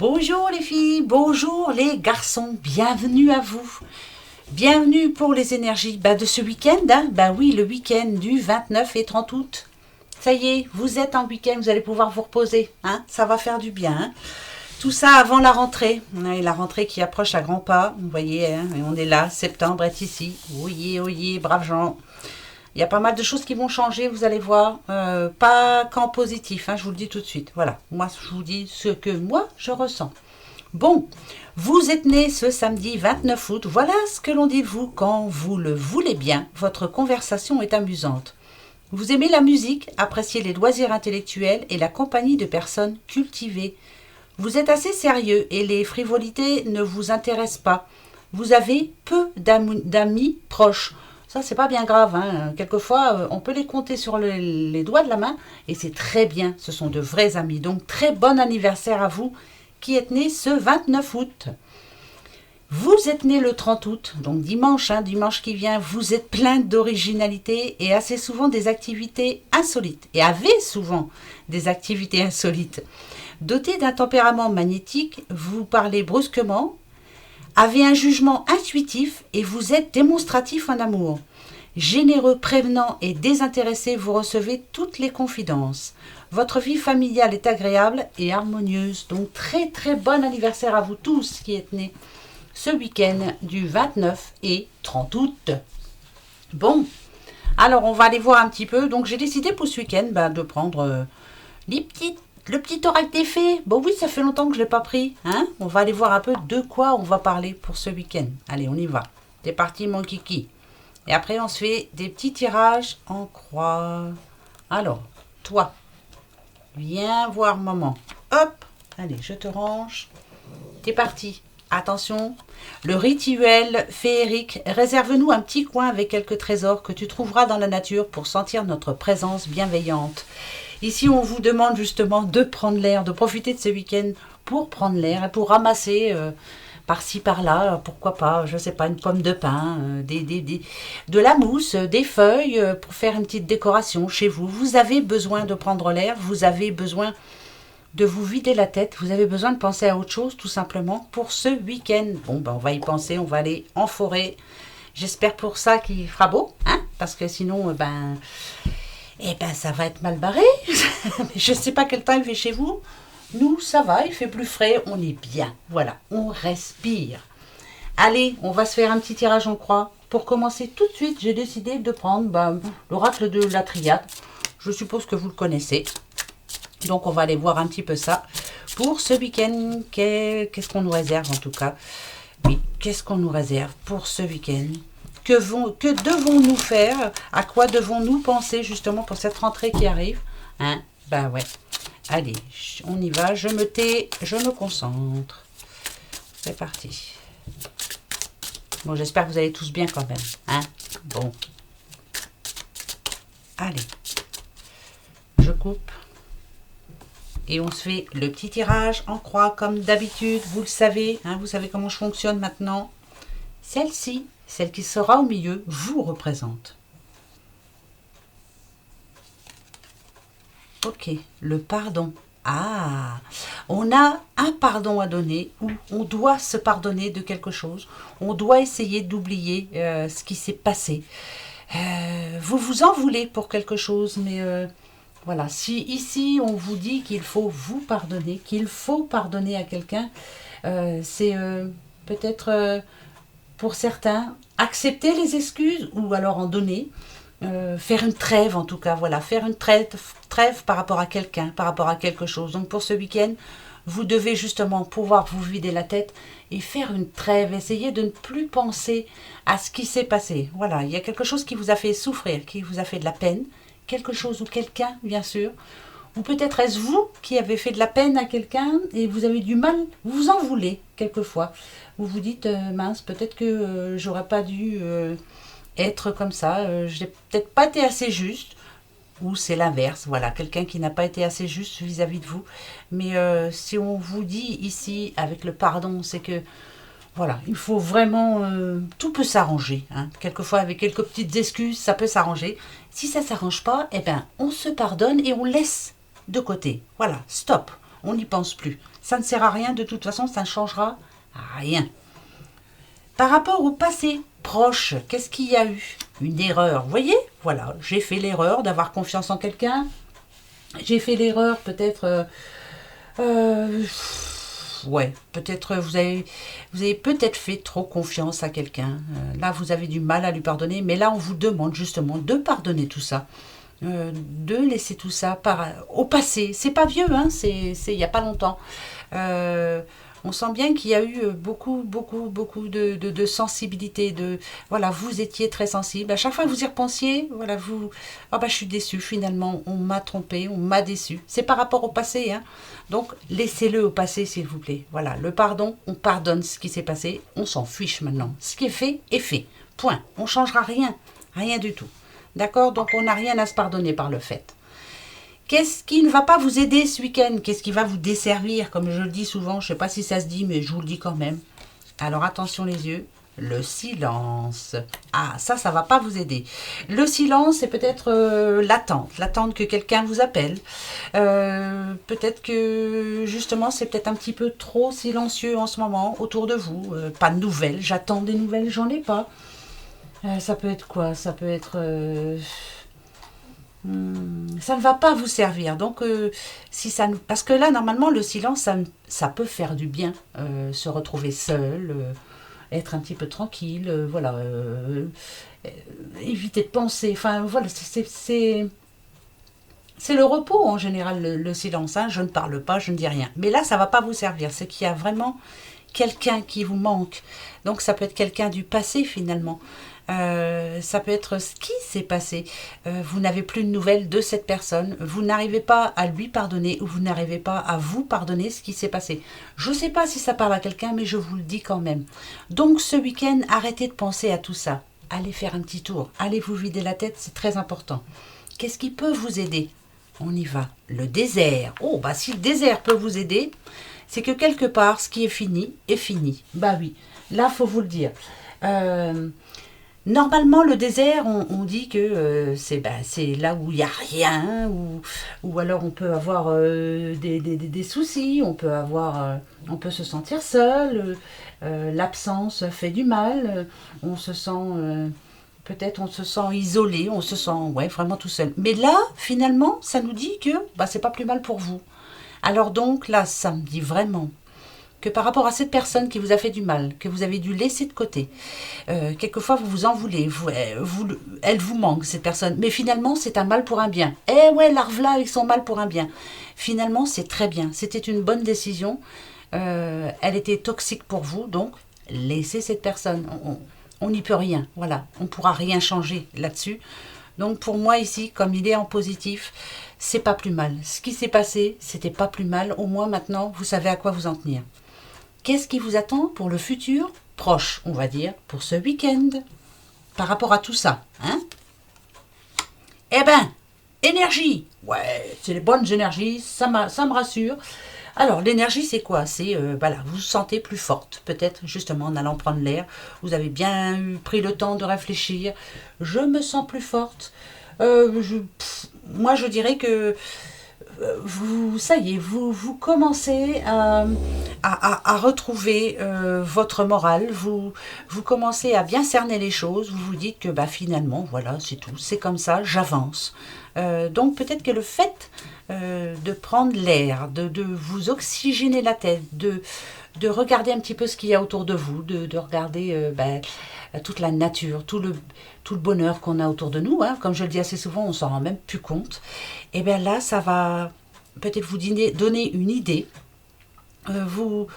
Bonjour les filles, bonjour les garçons, bienvenue à vous. Bienvenue pour les énergies de ce week-end. Oui, le week-end du 29 et 30 août. Ça y est, vous êtes en week-end, vous allez pouvoir vous reposer. Ça va faire du bien. Tout ça avant la rentrée. Et la rentrée qui approche à grands pas. Vous voyez, et on est là, septembre est ici. Oyez, oyez, braves gens. Il y a pas mal de choses qui vont changer, vous allez voir. Pas qu'en positif, je vous le dis tout de suite. Voilà, moi je vous dis ce que moi je ressens. Bon, vous êtes né ce samedi 29 août. Voilà ce que l'on dit de vous quand vous le voulez bien. Votre conversation est amusante. Vous aimez la musique, appréciez les loisirs intellectuels et la compagnie de personnes cultivées. Vous êtes assez sérieux et les frivolités ne vous intéressent pas. Vous avez peu d'amis proches. Ça, c'est pas bien grave. Quelquefois, on peut les compter sur les doigts de la main et c'est très bien. Ce sont de vrais amis. Donc, très bon anniversaire à vous qui êtes né ce 29 août. Vous êtes né le 30 août, donc dimanche, dimanche qui vient. Vous êtes plein d'originalité et assez souvent des activités insolites. Et avez souvent des activités insolites. Doté d'un tempérament magnétique, vous parlez brusquement, avez un jugement intuitif et vous êtes démonstratif en amour. Généreux, prévenant et désintéressé, vous recevez toutes les confidences. Votre vie familiale est agréable et harmonieuse. Donc très très bon anniversaire à vous tous qui êtes nés ce week-end du 29 et 30 août. Bon, alors on va aller voir un petit peu. Donc j'ai décidé pour ce week-end de prendre le petit oracle des fées. Bon oui, ça fait longtemps que je ne l'ai pas pris. On va aller voir un peu de quoi on va parler pour ce week-end. Allez, on y va. C'est parti mon kiki. Et après, on se fait des petits tirages en croix. Alors, toi, viens voir maman. Hop, allez, je te range. T'es parti. Attention, le rituel féerique. Réserve-nous un petit coin avec quelques trésors que tu trouveras dans la nature pour sentir notre présence bienveillante. Ici, on vous demande justement de prendre l'air, de profiter de ce week-end pour prendre l'air et pour ramasser par-ci, par-là, pourquoi pas, je ne sais pas, une pomme de pin, de la mousse, des feuilles pour faire une petite décoration chez vous. Vous avez besoin de prendre l'air, vous avez besoin de vous vider la tête, vous avez besoin de penser à autre chose tout simplement pour ce week-end. Bon, on va y penser, on va aller en forêt. J'espère pour ça qu'il fera beau, parce que sinon, ça va être mal barré. Je ne sais pas quel temps il fait chez vous. Nous, ça va, il fait plus frais, on est bien. Voilà, on respire. Allez, on va se faire un petit tirage en croix. Pour commencer tout de suite, j'ai décidé de prendre l'oracle de la triade. Je suppose que vous le connaissez. Donc, on va aller voir un petit peu ça. Pour ce week-end, qu'est-ce qu'on nous réserve en tout cas? Oui, qu'est-ce qu'on nous réserve pour ce week-end? Que devons-nous faire? À quoi devons-nous penser justement pour cette rentrée qui arrive? Ouais. Allez, on y va. Je me tais, je me concentre. C'est parti. Bon, j'espère que vous allez tous bien quand même. Bon. Allez. Je coupe. Et on se fait le petit tirage en croix comme d'habitude. Vous le savez. Vous savez comment je fonctionne maintenant. Celle-ci, celle qui sera au milieu, vous représente. Ok, le pardon. On a un pardon à donner, ou on doit se pardonner de quelque chose. On doit essayer d'oublier ce qui s'est passé. Vous vous en voulez pour quelque chose, mais voilà. Si ici on vous dit qu'il faut vous pardonner, qu'il faut pardonner à quelqu'un, c'est peut-être pour certains accepter les excuses ou alors en donner. Faire une trêve en tout cas, voilà, faire une trêve par rapport à quelqu'un, par rapport à quelque chose. Donc pour ce week-end, vous devez justement pouvoir vous vider la tête et faire une trêve, essayer de ne plus penser à ce qui s'est passé. Voilà, il y a quelque chose qui vous a fait souffrir, qui vous a fait de la peine, quelque chose ou quelqu'un, bien sûr. Ou peut-être est-ce vous qui avez fait de la peine à quelqu'un et vous avez du mal, vous vous en voulez quelquefois. Vous vous dites, mince, peut-être que j'aurais pas dû... être comme ça, j'ai peut-être pas été assez juste, ou c'est l'inverse, voilà, quelqu'un qui n'a pas été assez juste vis-à-vis de vous. Mais si on vous dit ici, avec le pardon, c'est que, voilà, il faut vraiment, tout peut s'arranger, quelquefois avec quelques petites excuses, ça peut s'arranger. Si ça s'arrange pas, on se pardonne et on laisse de côté, voilà, stop. On n'y pense plus. Ça ne sert à rien, de toute façon, ça ne changera rien. Par rapport au passé proche, qu'est-ce qu'il y a eu? Une erreur. Vous voyez? Voilà, j'ai fait l'erreur d'avoir confiance en quelqu'un. J'ai fait l'erreur peut-être... ouais, peut-être vous avez peut-être fait trop confiance à quelqu'un. Là, vous avez du mal à lui pardonner, mais là, on vous demande justement de pardonner tout ça. De laisser tout ça au passé. C'est pas vieux, hein, c'est il n'y a pas longtemps. On sent bien qu'il y a eu beaucoup de sensibilité. Voilà, vous étiez très sensible. À chaque fois que vous y repensiez, voilà, je suis déçue, finalement, on m'a trompé, on m'a déçu. C'est par rapport au passé, hein. Donc, laissez-le au passé, s'il vous plaît. Voilà, le pardon, on pardonne ce qui s'est passé, on s'en fiche maintenant. Ce qui est fait, est fait. Point. On ne changera rien, rien du tout. D'accord? Donc, on n'a rien à se pardonner par le fait. Qu'est-ce qui ne va pas vous aider ce week-end? Qu'est-ce qui va vous desservir? Comme je le dis souvent, je ne sais pas si ça se dit, mais je vous le dis quand même. Alors, attention les yeux. Le silence. Ah, ça ne va pas vous aider. Le silence, c'est peut-être l'attente. L'attente que quelqu'un vous appelle. Peut-être que, justement, c'est peut-être un petit peu trop silencieux en ce moment autour de vous. Pas de nouvelles. J'attends des nouvelles, j'en ai pas. Ça peut être quoi? Ça peut être... ça ne va pas vous servir. Donc, si ça, parce que là, normalement, le silence, ça peut faire du bien. Se retrouver seul, être un petit peu tranquille, voilà. Éviter de penser. Enfin, voilà, c'est le repos en général, le silence. Hein. Je ne parle pas, je ne dis rien. Mais là, ça ne va pas vous servir. C'est qu'il y a vraiment quelqu'un qui vous manque. Donc, ça peut être quelqu'un du passé, finalement. Ça peut être ce qui s'est passé. Vous n'avez plus de nouvelles de cette personne. Vous n'arrivez pas à lui pardonner ou vous n'arrivez pas à vous pardonner ce qui s'est passé. Je ne sais pas si ça parle à quelqu'un, mais je vous le dis quand même. Donc ce week-end, arrêtez de penser à tout ça. Allez faire un petit tour. Allez vous vider la tête, c'est très important. Qu'est-ce qui peut vous aider? On y va. Le désert. Oh, bah si le désert peut vous aider, c'est que quelque part, ce qui est fini est fini. Bah oui, là, faut vous le dire. Normalement, le désert, on dit que c'est là où il n'y a rien, ou alors on peut avoir des soucis, on peut se sentir seul, l'absence fait du mal, on se sent, peut-être on se sent isolé, on se sent vraiment tout seul. Mais là, finalement, ça nous dit que c'est pas plus mal pour vous. Alors donc, là, ça me dit vraiment que par rapport à cette personne qui vous a fait du mal, que vous avez dû laisser de côté, quelquefois vous vous en voulez, elle vous manque cette personne, mais finalement c'est un mal pour un bien. Eh ouais, l'arve-là avec son mal pour un bien. Finalement c'est très bien, c'était une bonne décision, elle était toxique pour vous, donc laissez cette personne, on n'y peut rien, voilà, on ne pourra rien changer là-dessus. Donc pour moi ici, comme il est en positif, c'est pas plus mal. Ce qui s'est passé, c'était pas plus mal, au moins maintenant vous savez à quoi vous en tenir. Qu'est-ce qui vous attend pour le futur proche, on va dire, pour ce week-end, par rapport à tout ça, hein? Eh ben, énergie. Ouais, c'est les bonnes énergies, ça me rassure. Alors, l'énergie, c'est quoi? C'est, vous vous sentez plus forte, peut-être, justement, en allant prendre l'air. Vous avez bien pris le temps de réfléchir. Je me sens plus forte. Moi, je dirais que ça y est, vous commencez à retrouver votre morale, vous commencez à bien cerner les choses, vous vous dites que finalement, voilà, c'est tout, c'est comme ça, j'avance. Donc peut-être que le fait de prendre l'air, de vous oxygéner la tête, de regarder un petit peu ce qu'il y a autour de vous, de regarder toute la nature, tout le bonheur qu'on a autour de nous, hein. Comme je le dis assez souvent, on s'en rend même plus compte. Et bien là, ça va peut-être vous donner une idée, vous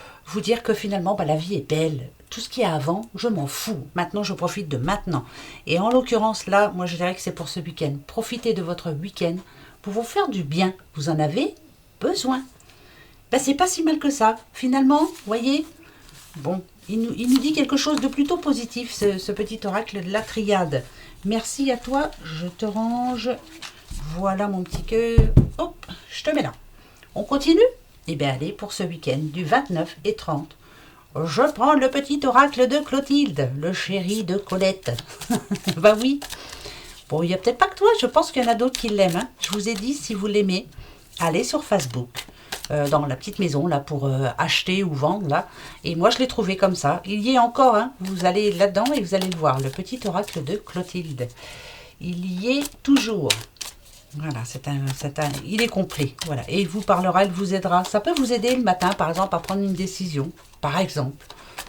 dire que finalement, la vie est belle. Tout ce qu'il y a avant, je m'en fous. Maintenant, je profite de maintenant. Et en l'occurrence, là, moi, je dirais que c'est pour ce week-end. Profitez de votre week-end pour vous faire du bien. Vous en avez besoin. C'est pas si mal que ça. Finalement, voyez, bon, il nous dit quelque chose de plutôt positif, ce petit oracle de la triade. Merci à toi, je te range. Voilà mon petit cœur. Hop, je te mets là. On continue? Eh bien, allez, pour ce week-end du 29 et 30, je prends le petit oracle de Clotilde, le chéri de Colette. Bah oui. Bon, il n'y a peut-être pas que toi, je pense qu'il y en a d'autres qui l'aiment. Hein. Je vous ai dit, si vous l'aimez, allez sur Facebook. dans la petite maison là pour acheter ou vendre là. Et moi je l'ai trouvé comme ça. Il y est encore, hein. Vous allez là-dedans et vous allez le voir, le petit oracle de Clotilde. Il y est toujours. Voilà, il est complet. Voilà, et il vous parlera, il vous aidera. Ça peut vous aider le matin, par exemple, à prendre une décision. Par exemple.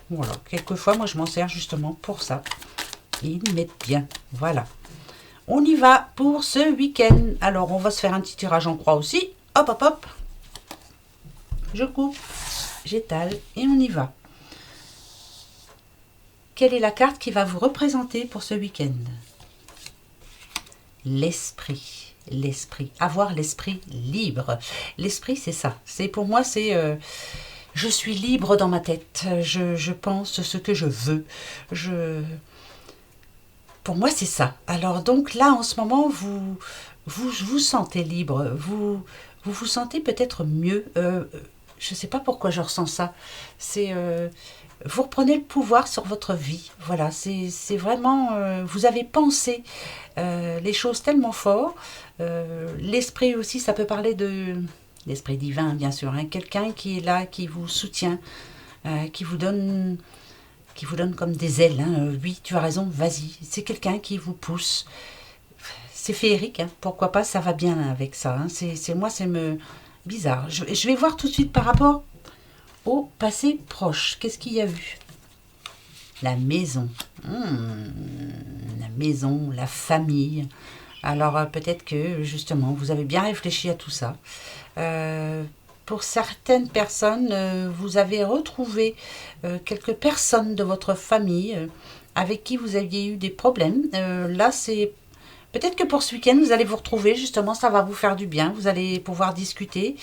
Voilà, quelquefois, moi, je m'en sers justement pour ça. Ils m'aident bien. Voilà. On y va pour ce week-end. Alors, on va se faire un petit tirage en croix aussi. Hop, hop, hop. Je coupe, j'étale et on y va. Quelle est la carte qui va vous représenter pour ce week-end? L'esprit. L'esprit, avoir l'esprit libre. L'esprit, c'est ça. C'est pour moi, c'est je suis libre dans ma tête. Je pense ce que je veux. Pour moi, c'est ça. Alors donc là, en ce moment, vous sentez libre. Vous sentez peut-être mieux. Je ne sais pas pourquoi je ressens ça. C'est vous reprenez le pouvoir sur votre vie. Voilà, c'est vraiment... vous avez pensé les choses tellement fort. L'esprit aussi, ça peut parler de... L'esprit divin, bien sûr. Hein, quelqu'un qui est là, qui vous soutient, qui vous donne comme des ailes. Hein. Oui, tu as raison, vas-y. C'est quelqu'un qui vous pousse. C'est féerique, hein, pourquoi pas, ça va bien avec ça. Hein. Moi, c'est bizarre. Je vais voir tout de suite par rapport au passé proche. Qu'est-ce qu'il y a eu? La maison. La maison, la famille. Alors, peut-être que, justement, vous avez bien réfléchi à tout ça. Pour certaines personnes, vous avez retrouvé quelques personnes de votre famille avec qui vous aviez eu des problèmes. Là, c'est... Peut-être que pour ce week-end, vous allez vous retrouver, justement, ça va vous faire du bien. Vous allez pouvoir discuter.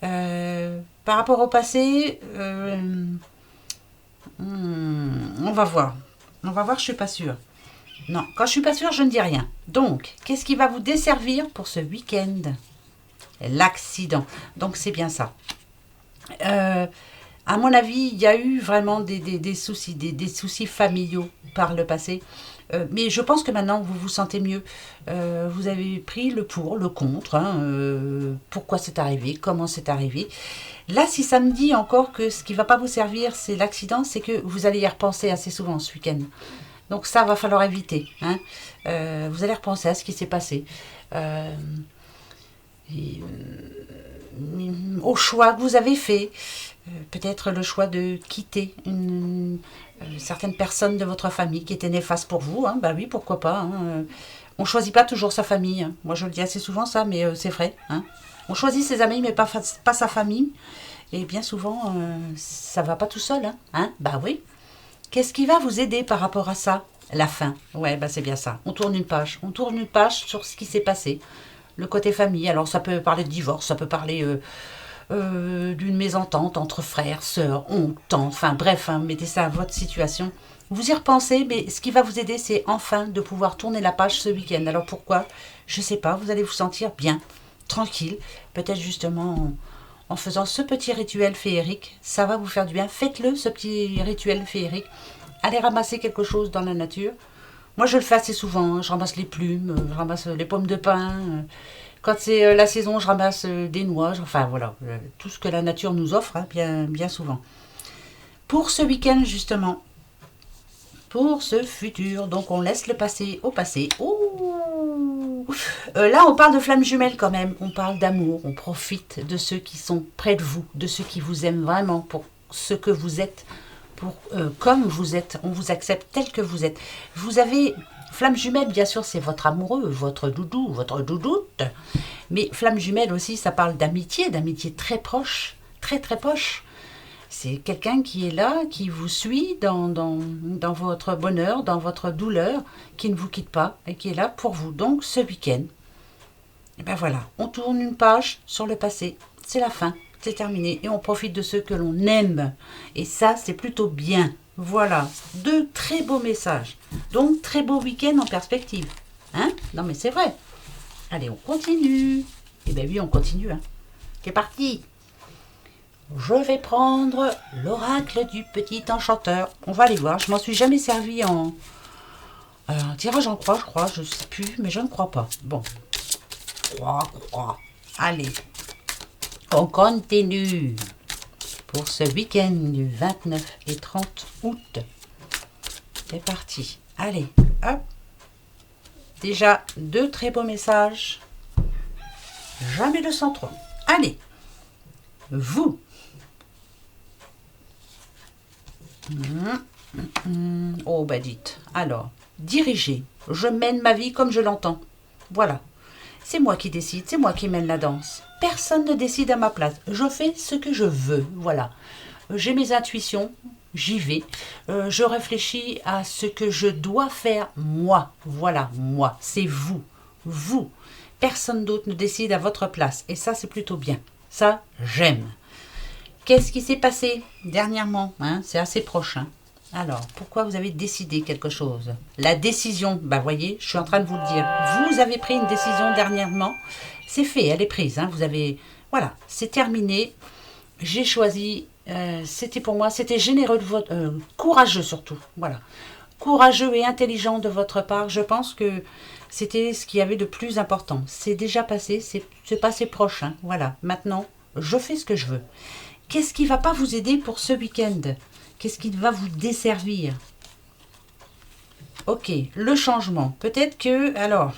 Par rapport au passé, on va voir. On va voir, je ne suis pas sûre. Non, quand je ne suis pas sûre, je ne dis rien. Donc, qu'est-ce qui va vous desservir pour ce week-end? L'accident. Donc, c'est bien ça. À mon avis, il y a eu vraiment des soucis, des soucis familiaux par le passé. Mais je pense que maintenant, vous vous sentez mieux. Vous avez pris le pour, le contre. Hein, pourquoi c'est arrivé, comment c'est arrivé. Là, si ça me dit encore que ce qui ne va pas vous servir, c'est l'accident, c'est que vous allez y repenser assez souvent ce week-end. Donc ça, va falloir éviter. Hein. Vous allez repenser à ce qui s'est passé. Au choix que vous avez fait. Peut-être le choix de quitter certaines personnes de votre famille qui étaient néfastes pour vous. Hein. Bah oui, pourquoi pas. Hein. On ne choisit pas toujours sa famille. Hein. Moi, je le dis assez souvent ça, mais c'est vrai. Hein. On choisit ses amis, mais pas sa famille. Et bien souvent, ça ne va pas tout seul. Hein. Bah oui. Qu'est-ce qui va vous aider par rapport à ça? La fin. Ouais, bah c'est bien ça. On tourne une page. On tourne une page sur ce qui s'est passé. Le côté famille. Alors, ça peut parler de divorce, ça peut parler... d'une mésentente entre frères, sœurs, oncles, tantes, enfin bref, hein, mettez ça à votre situation. Vous y repensez, mais ce qui va vous aider, c'est enfin de pouvoir tourner la page ce week-end. Alors pourquoi? Je ne sais pas, vous allez vous sentir bien, tranquille, peut-être justement en faisant ce petit rituel féerique, ça va vous faire du bien. Faites-le, ce petit rituel féerique. Allez ramasser quelque chose dans la nature. Moi, je le fais assez souvent, hein. Je ramasse les plumes, je ramasse les pommes de pin. Quand c'est la saison, je ramasse des noix. Enfin, voilà, tout ce que la nature nous offre, hein, bien souvent. Pour ce week-end, justement, pour ce futur, donc on laisse le passé au passé. Là, on parle de flammes jumelles quand même. On parle d'amour. On profite de ceux qui sont près de vous, de ceux qui vous aiment vraiment pour ce que vous êtes, comme vous êtes. On vous accepte tel que vous êtes. Vous avez... Flamme jumelle, bien sûr, c'est votre amoureux, votre doudou, votre doudoute. Mais flamme jumelle aussi, ça parle d'amitié très proche, très très proche. C'est quelqu'un qui est là, qui vous suit dans votre bonheur, dans votre douleur, qui ne vous quitte pas et qui est là pour vous. Donc, ce week-end, et ben voilà, on tourne une page sur le passé. C'est la fin, c'est terminé. Et on profite de ceux que l'on aime. Et ça, c'est plutôt bien. Voilà, deux très beaux messages. Donc, très beau week-end en perspective. Hein? Non, mais c'est vrai. Allez, on continue. Eh bien oui, on continue. Hein. C'est parti. Je vais prendre l'oracle du petit enchanteur. On va aller voir. Je m'en suis jamais servi en tirage en croix, je crois. Je ne sais plus, mais je ne crois pas. Bon. Croix. Allez. On continue pour ce week-end du 29 et 30 août. C'est parti. Allez, hop. Déjà, 2 très beaux messages. Jamais le centre. Allez, vous. Oh, bah dites. Alors, dirigez. Je mène ma vie comme je l'entends. Voilà. C'est moi qui décide, c'est moi qui mène la danse. Personne ne décide à ma place. Je fais ce que je veux. Voilà. J'ai mes intuitions, j'y vais. Je réfléchis à ce que je dois faire moi. Voilà, moi. C'est vous. Vous. Personne d'autre ne décide à votre place. Et ça, c'est plutôt bien. Ça, j'aime. Qu'est-ce qui s'est passé dernièrement, hein? C'est assez proche. Hein? Alors, pourquoi vous avez décidé quelque chose? La décision, bah voyez, je suis en train de vous le dire. Vous avez pris une décision dernièrement. C'est fait, elle est prise. Hein? Vous avez, voilà, c'est terminé. J'ai choisi, c'était pour moi, c'était généreux de votre, courageux surtout. Voilà, courageux et intelligent de votre part. Je pense que c'était ce qu'il y avait de plus important. C'est déjà passé, c'est passé proche. Hein? Voilà, maintenant, je fais ce que je veux. Qu'est-ce qui ne va pas vous aider pour ce week-end? Qu'est-ce qui va vous desservir? Ok, le changement. Peut-être que, alors,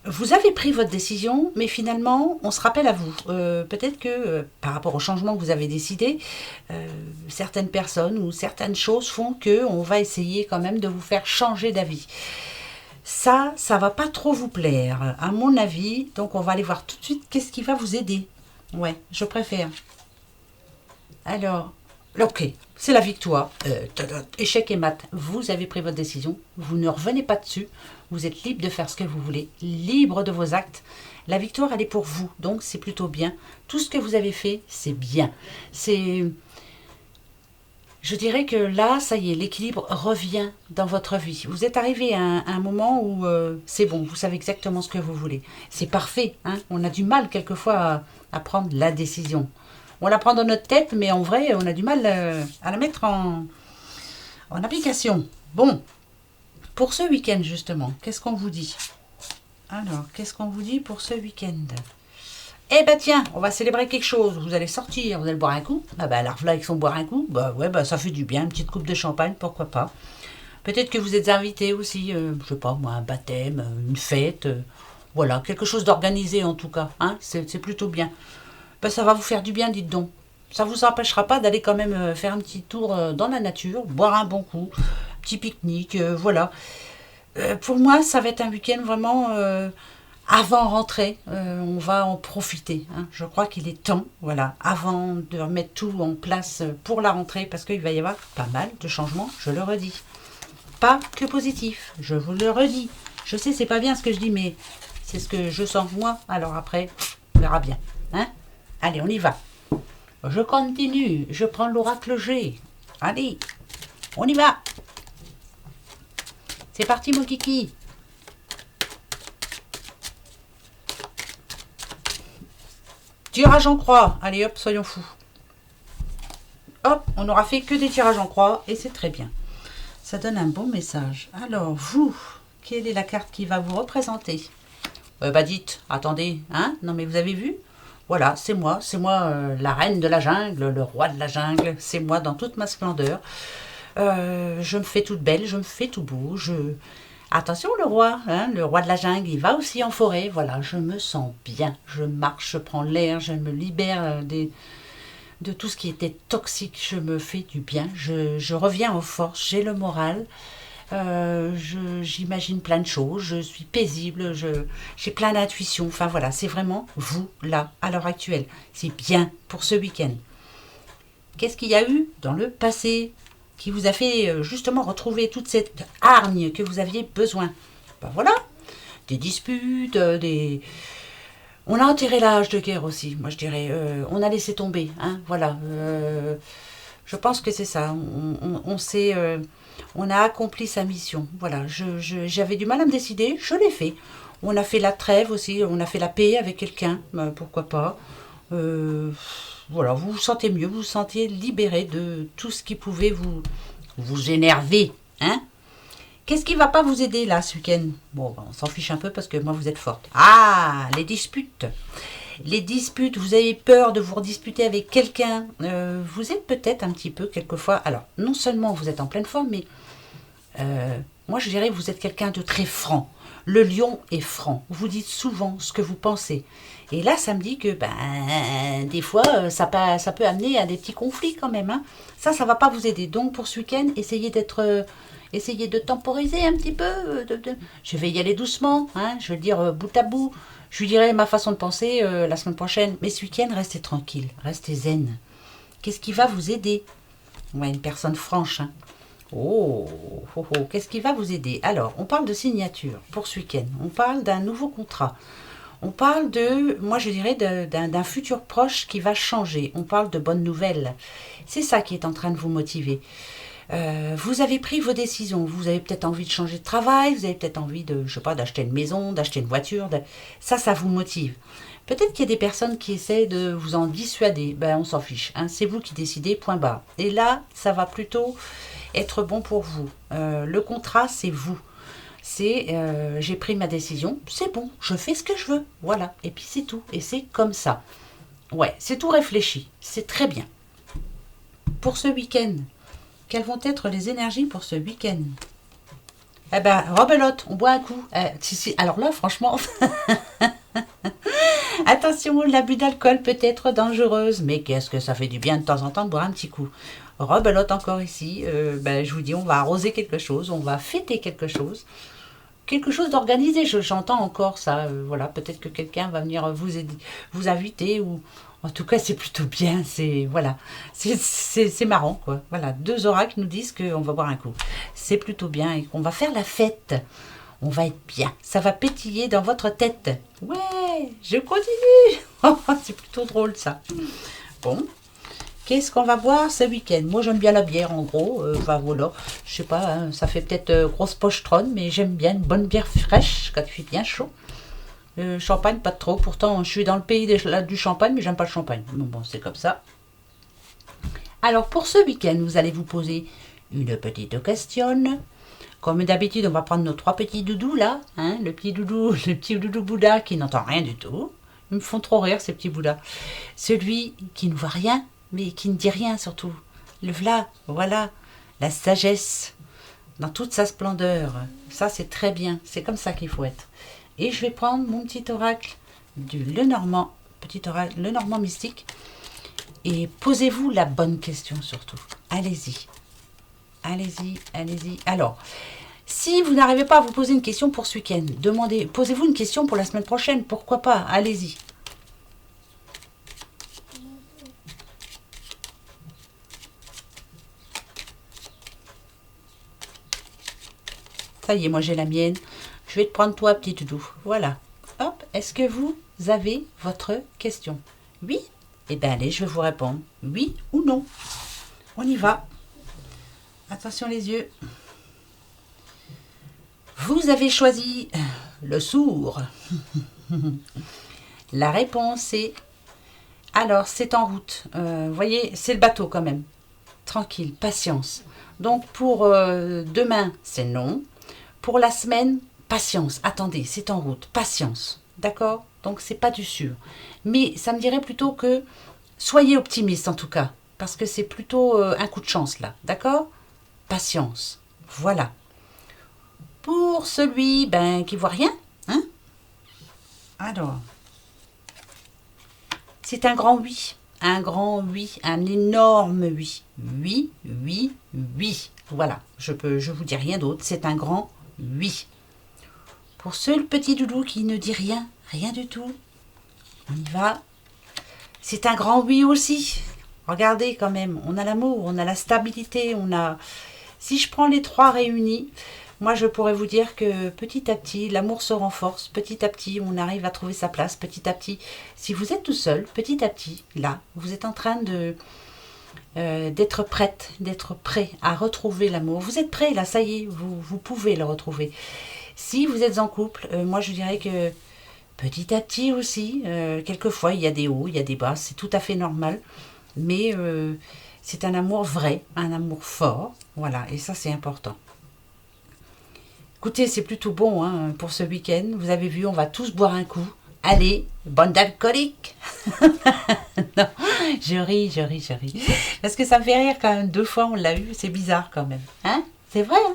vous avez pris votre décision, mais finalement, on se rappelle à vous. Peut-être que, par rapport au changement que vous avez décidé, certaines personnes ou certaines choses font que on va essayer quand même de vous faire changer d'avis. Ça va pas trop vous plaire, à mon avis. Donc, on va aller voir tout de suite qu'est-ce qui va vous aider. Ouais, je préfère. Alors, ok, c'est la victoire. Échec et mat. Vous avez pris votre décision. Vous ne revenez pas dessus. Vous êtes libre de faire ce que vous voulez. Libre de vos actes. La victoire, elle est pour vous. Donc, c'est plutôt bien. Tout ce que vous avez fait, c'est bien. Je dirais que là, ça y est, l'équilibre revient dans votre vie. Vous êtes arrivé à un moment où c'est bon, vous savez exactement ce que vous voulez. C'est parfait. Hein? On a du mal quelquefois à prendre la décision. On la prend dans notre tête, mais en vrai, on a du mal à la mettre en application. Bon, pour ce week-end justement, qu'est-ce qu'on vous dit? Alors, qu'est-ce qu'on vous dit pour ce week-end? Eh ben tiens, on va célébrer quelque chose. Vous allez sortir, vous allez boire un coup. Ah ben alors là, ils sont boire un coup. Bah ouais, bah ça fait du bien, une petite coupe de champagne, pourquoi pas. Peut-être que vous êtes invité aussi, je sais pas moi, un baptême, une fête, voilà, quelque chose d'organisé en tout cas. Hein, c'est plutôt bien. Ben, ça va vous faire du bien, dites donc. Ça ne vous empêchera pas d'aller quand même faire un petit tour dans la nature, boire un bon coup, petit pique-nique, voilà. Pour moi, ça va être un week-end vraiment avant rentrée. On va en profiter. Hein. Je crois qu'il est temps, voilà, avant de remettre tout en place pour la rentrée, parce qu'il va y avoir pas mal de changements, je le redis. Pas que positif, je vous le redis. Je sais, c'est pas bien ce que je dis, mais c'est ce que je sens moi. Alors après, on verra bien. Hein? Allez, on y va. Je continue. Je prends l'oracle G. Allez, on y va. C'est parti, mon kiki. Tirage en croix. Allez, hop, soyons fous. Hop, on n'aura fait que des tirages en croix et c'est très bien. Ça donne un bon message. Alors, vous, quelle est la carte qui va vous représenter? Bah dites, attendez, hein? Non mais vous avez vu? Voilà, c'est moi la reine de la jungle, le roi de la jungle, c'est moi dans toute ma splendeur. Je me fais toute belle, je me fais tout beau, Attention le roi, hein, le roi de la jungle, il va aussi en forêt, voilà, je me sens bien, je marche, je prends l'air, je me libère de tout ce qui était toxique, je me fais du bien, je reviens en force, j'ai le moral. J'imagine plein de choses, je suis paisible, j'ai plein d'intuition. Enfin voilà, c'est vraiment vous, là, à l'heure actuelle. C'est bien pour ce week-end. Qu'est-ce qu'il y a eu dans le passé qui vous a fait justement retrouver toute cette hargne que vous aviez besoin? Ben voilà, des disputes, On a enterré l'âge de guerre aussi, moi je dirais. On a laissé tomber, hein, voilà. Je pense que c'est ça. On s'est... on a accompli sa mission. Voilà, j'avais du mal à me décider, je l'ai fait. On a fait la trêve aussi, on a fait la paix avec quelqu'un, pourquoi pas. Voilà, vous vous sentez mieux, vous vous sentiez libéré de tout ce qui pouvait vous énerver. Hein? Qu'est-ce qui va pas vous aider là ce week-end? Bon, on s'en fiche un peu parce que moi vous êtes forte. Ah, les disputes. Les disputes, vous avez peur de vous redisputer avec quelqu'un. Vous êtes peut-être un petit peu, quelquefois... Alors, non seulement vous êtes en pleine forme, mais moi je dirais que vous êtes quelqu'un de très franc. Le lion est franc. Vous dites souvent ce que vous pensez. Et là, ça me dit que des fois, ça peut amener à des petits conflits quand même. Hein. Ça va pas vous aider. Donc pour ce week-end, essayez de temporiser un petit peu. Je vais y aller doucement. Hein. Je vais le dire bout à bout. Je lui dirai ma façon de penser la semaine prochaine. Mais ce week-end, restez tranquille. Restez zen. Qu'est-ce qui va vous aider? Ouais, une personne franche. Hein. Qu'est-ce qui va vous aider? Alors, on parle de signature pour ce week-end. On parle d'un nouveau contrat. On parle moi je dirais, d'un futur proche qui va changer. On parle de bonnes nouvelles. C'est ça qui est en train de vous motiver. Vous avez pris vos décisions. Vous avez peut-être envie de changer de travail. Vous avez peut-être envie d'acheter une maison, d'acheter une voiture. Ça vous motive. Peut-être qu'il y a des personnes qui essaient de vous en dissuader. On s'en fiche. Hein. C'est vous qui décidez, point barre. Et là, ça va plutôt être bon pour vous. Le contrat, c'est vous. J'ai pris ma décision, c'est bon, je fais ce que je veux. Voilà, et puis c'est tout. Et c'est comme ça. Ouais, c'est tout réfléchi. C'est très bien. Pour ce week-end, quelles vont être les énergies pour ce week-end? Rebelote, on boit un coup. Alors là, franchement... Attention, l'abus d'alcool peut être dangereuse, mais qu'est-ce que ça fait du bien de temps en temps de boire un petit coup. Rebelote encore ici, je vous dis, on va arroser quelque chose, on va fêter quelque chose d'organisé, j'entends encore ça, voilà, peut-être que quelqu'un va venir vous inviter, ou en tout cas c'est plutôt bien, c'est marrant quoi, voilà, 2 oracles nous disent qu'on va boire un coup, c'est plutôt bien et qu'on va faire la fête. On va être bien. Ça va pétiller dans votre tête. Ouais, je continue. C'est plutôt drôle ça. Bon. Qu'est-ce qu'on va boire ce week-end? Moi, j'aime bien la bière, en gros. Voilà. Je sais pas, hein, ça fait peut-être grosse pochetronne, mais j'aime bien une bonne bière fraîche quand il fait bien chaud. Champagne, pas trop. Pourtant, je suis dans le pays du champagne, mais j'aime pas le champagne. Bon, c'est comme ça. Alors, pour ce week-end, vous allez vous poser une petite question. Comme d'habitude, on va prendre nos 3 petits doudous là, hein, le petit doudou Bouddha qui n'entend rien du tout. Ils me font trop rire ces petits Bouddhas. Celui qui ne voit rien, mais qui ne dit rien surtout. Le voilà, la sagesse dans toute sa splendeur. Ça c'est très bien, c'est comme ça qu'il faut être. Et je vais prendre mon petit oracle du Lenormand, Lenormand mystique. Et posez-vous la bonne question surtout. Allez-y. Alors, si vous n'arrivez pas à vous poser une question pour ce week-end, posez-vous une question pour la semaine prochaine, pourquoi pas, allez-y. Ça y est, moi j'ai la mienne. Je vais te prendre toi, petit doudou. Voilà. Hop, est-ce que vous avez votre question? Oui? Eh bien allez, je vais vous répondre. Oui ou non? On y va. Attention les yeux. Vous avez choisi le sourd. La réponse est... Alors, c'est en route. Vous voyez, c'est le bateau quand même. Tranquille, patience. Donc, pour demain, c'est non. Pour la semaine, patience. Attendez, c'est en route. Patience. D'accord? Donc, c'est pas du sûr. Mais ça me dirait plutôt que soyez optimiste en tout cas. Parce que c'est plutôt un coup de chance là. D'accord? Patience. Voilà. Pour celui qui voit rien, hein? Alors, c'est un grand oui. Un grand oui, un énorme oui. Oui, oui, oui. Voilà, je vous dis rien d'autre, c'est un grand oui. Pour ce petit doudou qui ne dit rien, rien du tout, on y va. C'est un grand oui aussi. Regardez quand même, on a l'amour, on a la stabilité, on a... Si je prends les 3 réunis, moi je pourrais vous dire que petit à petit, l'amour se renforce, petit à petit, on arrive à trouver sa place, petit à petit. Si vous êtes tout seul, petit à petit, là, vous êtes en train d'être prête, d'être prêt à retrouver l'amour. Vous êtes prêt là, ça y est, vous pouvez le retrouver. Si vous êtes en couple, moi je dirais que petit à petit aussi, quelquefois il y a des hauts, il y a des bas, c'est tout à fait normal, mais c'est un amour vrai, un amour fort, voilà, et ça c'est important. Écoutez, c'est plutôt bon hein, pour ce week-end, vous avez vu, on va tous boire un coup, Allez, bande d'alcooliques. Non, je ris. Parce que ça me fait rire quand même. 2 fois, on l'a eu. C'est bizarre quand même. Hein? C'est vrai, hein?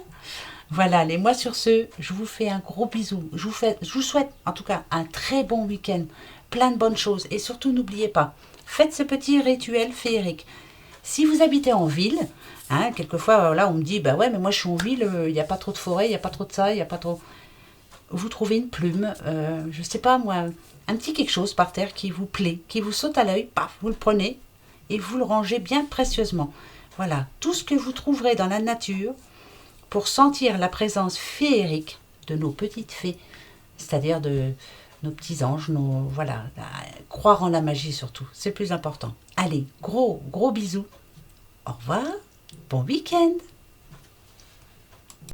Voilà, allez, moi sur ce, je vous fais un gros bisou. Je vous souhaite en tout cas un très bon week-end. Plein de bonnes choses. Et surtout, n'oubliez pas, faites ce petit rituel féerique. Si vous habitez en ville, hein, quelquefois, là, on me dit, bah ouais, mais moi je suis en ville, il n'y a pas trop de forêt, il n'y a pas trop de ça, il n'y a pas trop... Vous trouvez une plume, je sais pas moi, un petit quelque chose par terre qui vous plaît, qui vous saute à l'œil, paf, vous le prenez et vous le rangez bien précieusement. Voilà, tout ce que vous trouverez dans la nature pour sentir la présence féerique de nos petites fées, c'est-à-dire de nos petits anges, voilà, croire en la magie surtout, c'est le plus important. Allez, gros bisous. Au revoir, bon week-end.